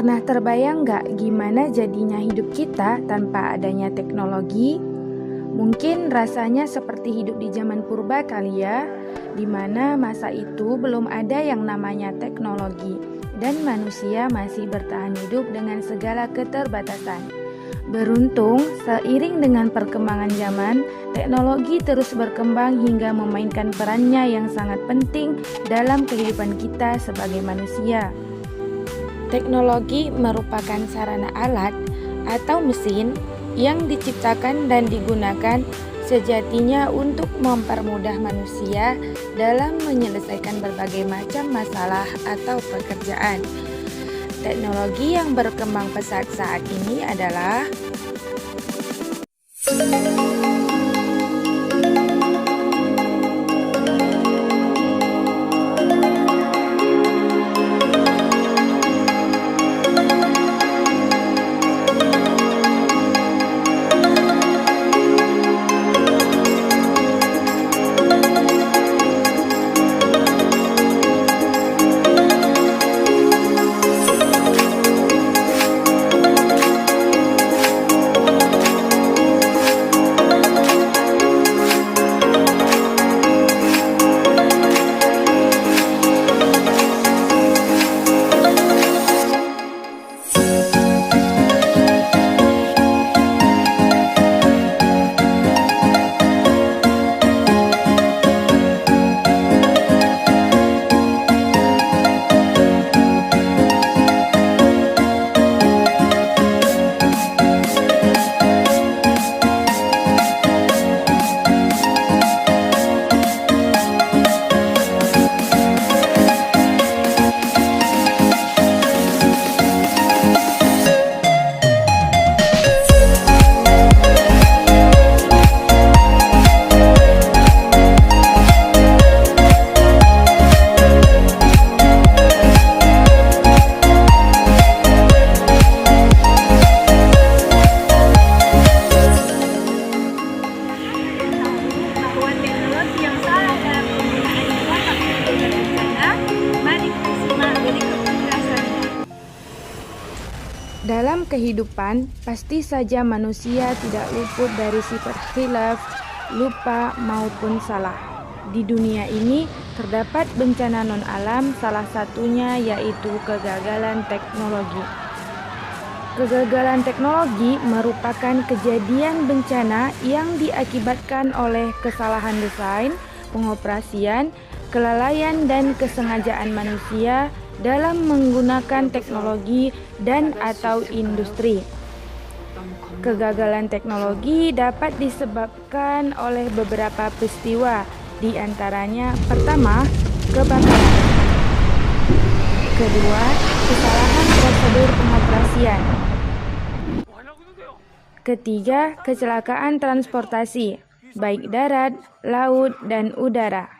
Pernah terbayang nggak gimana jadinya hidup kita tanpa adanya teknologi? Mungkin rasanya seperti hidup di zaman purba kali ya, di mana masa itu belum ada yang namanya teknologi dan manusia masih bertahan hidup dengan segala keterbatasan. Beruntung, seiring dengan perkembangan zaman, teknologi terus berkembang hingga memainkan perannya yang sangat penting dalam kehidupan kita sebagai manusia. Teknologi merupakan sarana alat atau mesin yang diciptakan dan digunakan sejatinya untuk mempermudah manusia dalam menyelesaikan berbagai macam masalah atau pekerjaan. Teknologi yang berkembang pesat saat ini adalah dalam kehidupan, pasti saja manusia tidak luput dari sifat khilaf, lupa maupun salah. Di dunia ini terdapat bencana non-alam, salah satunya yaitu kegagalan teknologi. Kegagalan teknologi merupakan kejadian bencana yang diakibatkan oleh kesalahan desain, pengoperasian, kelalaian dan kesengajaan manusia dalam menggunakan teknologi dan atau industri. Kegagalan teknologi dapat disebabkan oleh beberapa peristiwa, di antaranya pertama, kebakaran. Kedua, kesalahan prosedur pengoperasian. Ketiga, kecelakaan transportasi, baik darat, laut, dan udara.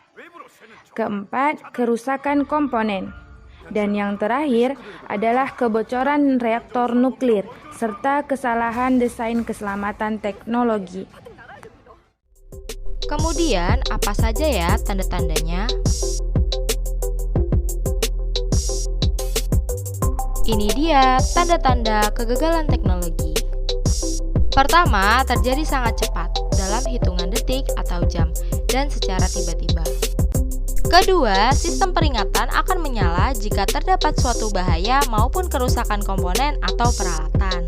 Keempat, kerusakan komponen. Dan yang terakhir adalah kebocoran reaktor nuklir serta kesalahan desain keselamatan teknologi. Kemudian, apa saja ya tanda-tandanya? Ini dia tanda-tanda kegagalan teknologi. Pertama, terjadi sangat cepat dalam hitungan detik atau jam dan secara tiba-tiba. Kedua, sistem peringatan akan menyala jika terdapat suatu bahaya maupun kerusakan komponen atau peralatan.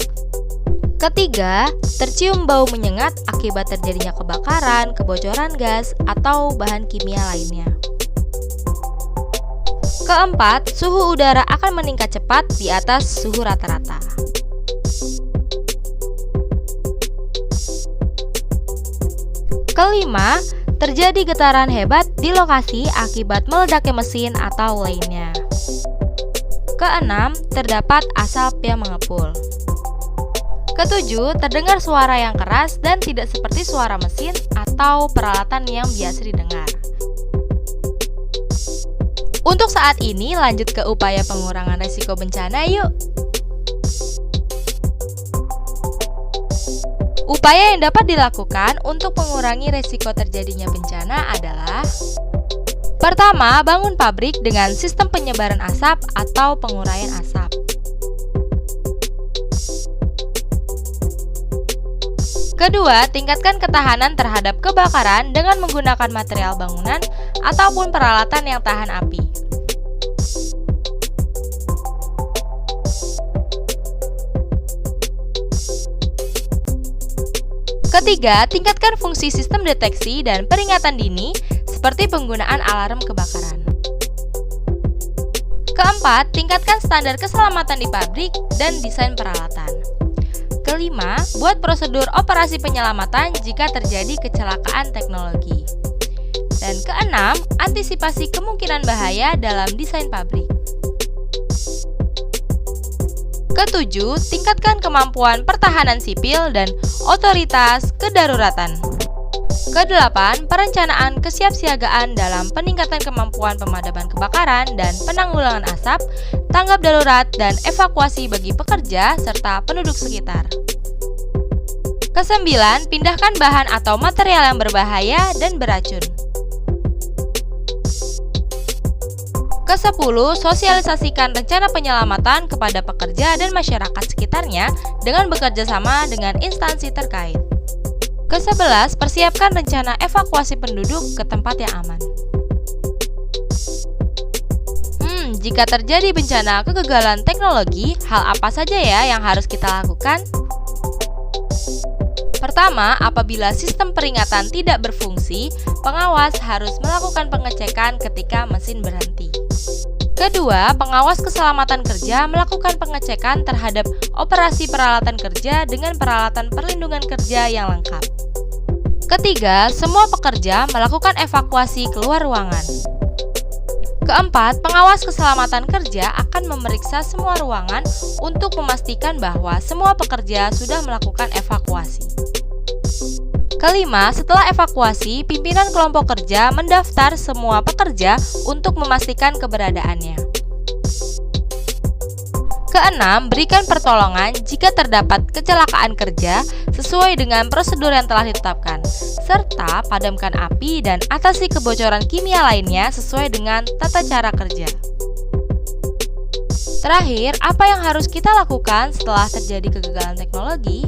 Ketiga, tercium bau menyengat akibat terjadinya kebakaran, kebocoran gas, atau bahan kimia lainnya. Keempat, suhu udara akan meningkat cepat di atas suhu rata-rata. Kelima, terjadi getaran hebat di lokasi akibat meledaknya mesin atau lainnya. Keenam, terdapat asap yang mengepul. Ketujuh, terdengar suara yang keras dan tidak seperti suara mesin atau peralatan yang biasa didengar. Untuk saat ini, lanjut ke upaya pengurangan risiko bencana yuk. Upaya yang dapat dilakukan untuk mengurangi risiko terjadinya bencana adalah: pertama, bangun pabrik dengan sistem penyebaran asap atau penguraian asap. Kedua, tingkatkan ketahanan terhadap kebakaran dengan menggunakan material bangunan ataupun peralatan yang tahan api. Ketiga, tingkatkan fungsi sistem deteksi dan peringatan dini seperti penggunaan alarm kebakaran. Keempat, tingkatkan standar keselamatan di pabrik dan desain peralatan. Kelima, buat prosedur operasi penyelamatan jika terjadi kecelakaan teknologi. Dan keenam, antisipasi kemungkinan bahaya dalam desain pabrik. Ketujuh, tingkatkan kemampuan pertahanan sipil dan otoritas kedaruratan. Kedelapan, perencanaan kesiapsiagaan dalam peningkatan kemampuan pemadaman kebakaran dan penanggulangan asap, tanggap darurat dan evakuasi bagi pekerja serta penduduk sekitar. Kesembilan, pindahkan bahan atau material yang berbahaya dan beracun. Kesepuluh, sosialisasikan rencana penyelamatan kepada pekerja dan masyarakat sekitarnya dengan bekerja sama dengan instansi terkait. Kesebelas, persiapkan rencana evakuasi penduduk ke tempat yang aman. Jika terjadi bencana kegagalan teknologi, hal apa saja ya yang harus kita lakukan? Pertama, apabila sistem peringatan tidak berfungsi, pengawas harus melakukan pengecekan ketika mesin berhenti. Kedua, pengawas keselamatan kerja melakukan pengecekan terhadap operasi peralatan kerja dengan peralatan perlindungan kerja yang lengkap. Ketiga, semua pekerja melakukan evakuasi keluar ruangan. Keempat, pengawas keselamatan kerja akan memeriksa semua ruangan untuk memastikan bahwa semua pekerja sudah melakukan evakuasi. Kelima, setelah evakuasi, pimpinan kelompok kerja mendaftar semua pekerja untuk memastikan keberadaannya. Keenam, berikan pertolongan jika terdapat kecelakaan kerja sesuai dengan prosedur yang telah ditetapkan, serta padamkan api dan atasi kebocoran kimia lainnya sesuai dengan tata cara kerja. Terakhir, apa yang harus kita lakukan setelah terjadi kegagalan teknologi?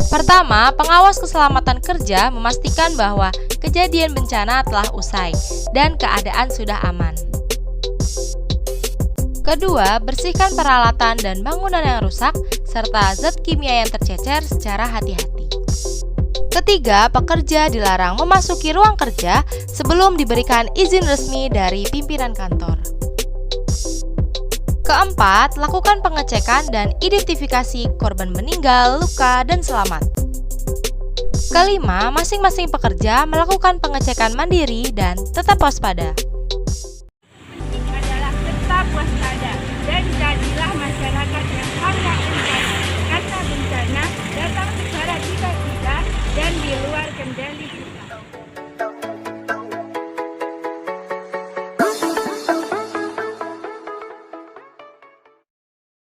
Pertama, pengawas keselamatan kerja memastikan bahwa kejadian bencana telah usai dan keadaan sudah aman. Kedua, bersihkan peralatan dan bangunan yang rusak serta zat kimia yang tercecer secara hati-hati. Ketiga, pekerja dilarang memasuki ruang kerja sebelum diberikan izin resmi dari pimpinan kantor. Keempat, lakukan pengecekan dan identifikasi korban meninggal, luka, dan selamat. Kelima, masing-masing pekerja melakukan pengecekan mandiri dan tetap waspada.